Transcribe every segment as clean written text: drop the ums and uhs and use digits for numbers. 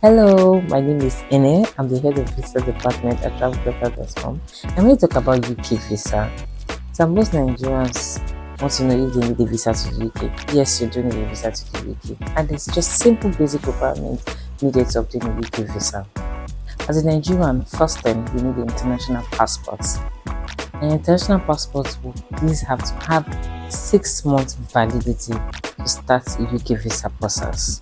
Hello, my name is Ine. I'm the head of visa department at Travelbeta.com. I'm here to talk about UK visa. So most Nigerians want to know if they need a visa to the UK. Yes, you do need a visa to the UK, and there's just simple basic requirements needed to obtain a UK visa. As a Nigerian, first thing you need an international passport. An international passport will please have to have 6 months validity to start a UK visa process.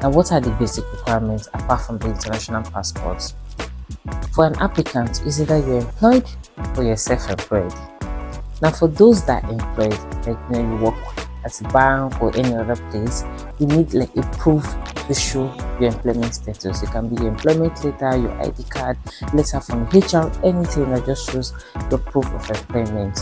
Now, what are the basic requirements apart from the international passport? For an applicant, is either you're employed or you're self-employed. Now, for those that are employed, like you work at a bank or any other place, you need like a proof to show your employment status. It can be your employment letter, your ID card, letter from HR, anything that just shows your proof of employment.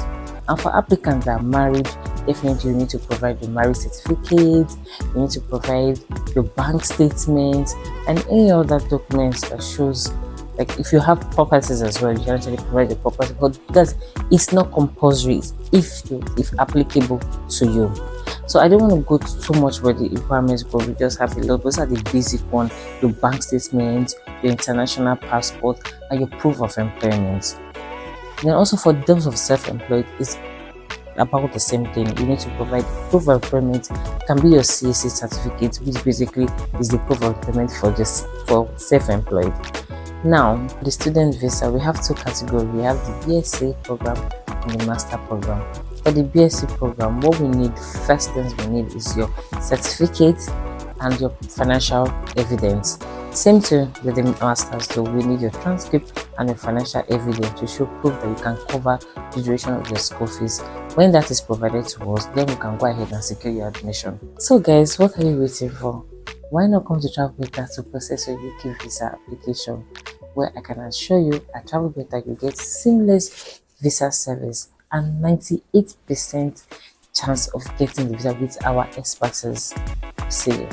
And for applicants that are married, definitely you need to provide your marriage certificate, you need to provide your bank statement and any other documents that shows, like if you have properties as well, you can actually provide the property, but because it's not compulsory if applicable to you. So I don't want to go too much where the requirements go. We just have a lot. Those are the basic one: your bank statement, your international passport, and your proof of employment. Then also for those of self-employed, it's about the same thing. You need to provide proof of employment. It can be your CAC certificate, which basically is the proof of employment for self-employed. Now, the student visa, we have two categories. We have the BSc program and the master program. For the BSc program, what we need, first things we need is your certificate and your financial evidence. Same thing with the masters, so we need your transcript and your financial evidence to show proof that you can cover the duration of your school fees. When that is provided to us, then we can go ahead and secure your admission. So guys, what are you waiting for? Why not come to Travelbeta to process your UK visa application, where I can assure you at Travelbeta you get seamless visa service and 98% chance of getting the visa with our expertise. See you.